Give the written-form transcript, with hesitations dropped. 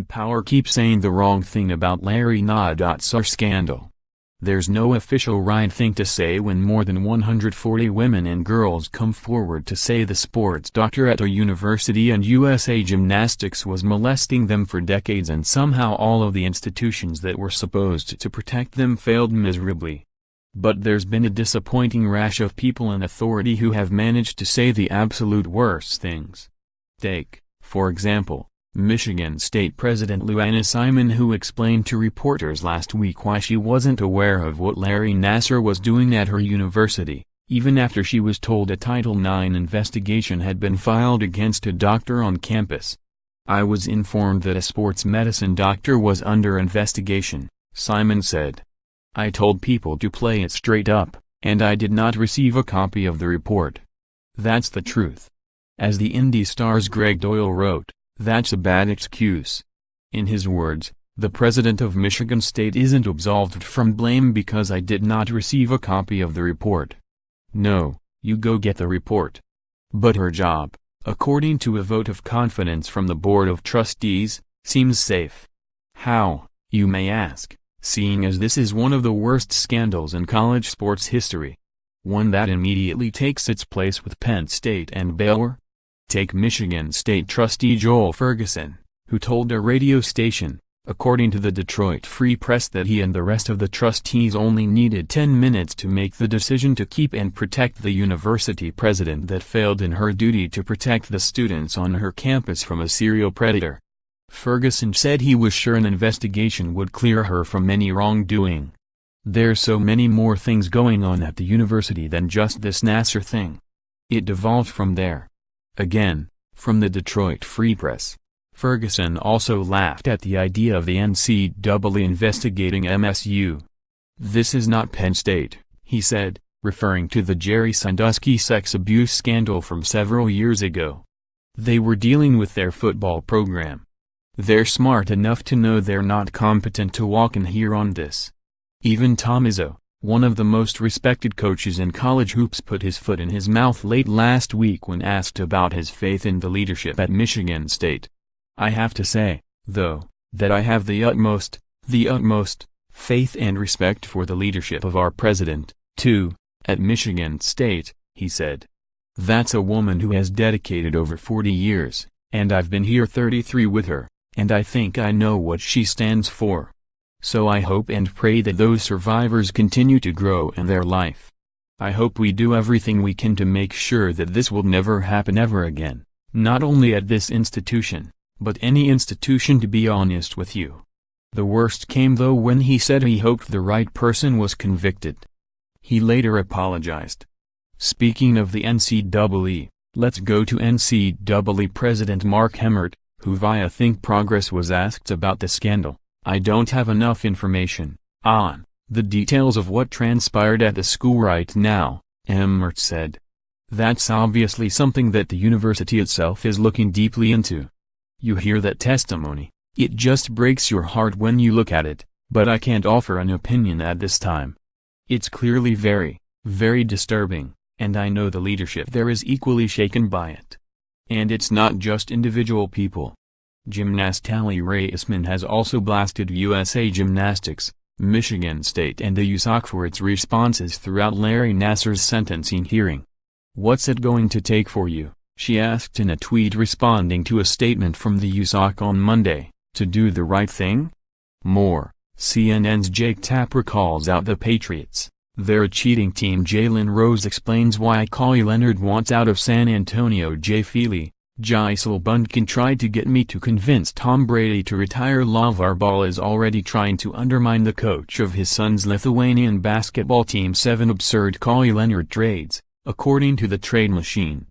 in power keep saying the wrong thing about Larry Na.ssar scandal. There's no official right thing to say when more than 140 women and girls come forward to say the sports doctor at a university and USA Gymnastics was molesting them for decades, and somehow all of the institutions that were supposed to protect them failed miserably. But there's been a disappointing rash of people in authority who have managed to say the absolute worst things. Take, for example, Michigan State President Larry Nassar, who explained to reporters last week why she wasn't aware of what Larry Nassar was doing at her university, even after she was told a Title IX investigation had been filed against a doctor on campus. "I was informed that a sports medicine doctor was under investigation," Simon said. "I told people to play it straight up, and I did not receive a copy of the report. That's the truth." As the Indy Star's Greg Doyle wrote, "That's a bad excuse." In his words, the president of Michigan State isn't absolved from blame because I did not receive a copy of the report. No, you go get the report. But her job, according to a vote of confidence from the Board of Trustees, seems safe. How, you may ask, seeing as this is one of the worst scandals in college sports history? One that immediately takes its place with Penn State and Baylor? Take Michigan State trustee Joel Ferguson, who told a radio station, according to the Detroit Free Press, that he and the rest of the trustees only needed 10 minutes to make the decision to keep and protect the university president that failed in her duty to protect the students on her campus from a serial predator. Ferguson said he was sure an investigation would clear her from any wrongdoing. There's so many more things going on at the university than just this Nassar thing. It devolved from there. Again, from the Detroit Free Press, Ferguson also laughed at the idea of the NCAA investigating MSU. "This is not Penn State," he said, referring to the Jerry Sandusky sex abuse scandal from several years ago. "They were dealing with their football program. They're smart enough to know they're not competent to walk in here on this." Even Tom Izzo, one of the most respected coaches in college hoops, put his foot in his mouth late last week when asked about his faith in the leadership at Michigan State. "I have to say, though, that I have the utmost faith and respect for the leadership of our president, too, at Michigan State," he said. "That's a woman who has dedicated over 40 years, and I've been here 33 with her, and I think I know what she stands for. So I hope and pray that those survivors continue to grow in their life. I hope we do everything we can to make sure that this will never happen ever again, not only at this institution, but any institution, to be honest with you." The worst came though when he said he hoped the right person was convicted. He later apologized. Speaking of the NCAA, let's go to NCAA President Mark Emmert, who via Think Progress was asked about the scandal. "I don't have enough information on the details of what transpired at the school right now," Emmert said. "That's obviously something that the university itself is looking deeply into. You hear that testimony, it just breaks your heart when you look at it, but I can't offer an opinion at this time. It's clearly very, very disturbing, and I know the leadership there is equally shaken by it. And it's not just individual people." Gymnast Larry Nassar has also blasted USA Gymnastics, Michigan State and the USAC for its responses throughout Larry Nassar's sentencing hearing. "What's it going to take for you?" she asked in a tweet responding to a statement from the USAC on Monday, "to do the right thing?" More, CNN's Jake Tapper calls out the Patriots. They're a cheating team. Jalen Rose explains why Kawhi Leonard wants out of San Antonio. Jay Feely, Gisele Bundchen tried to get me to convince Tom Brady to retire. LeVar Ball is already trying to undermine the coach of his son's Lithuanian basketball team. 7 absurd Kawhi Leonard trades, according to the Trade Machine.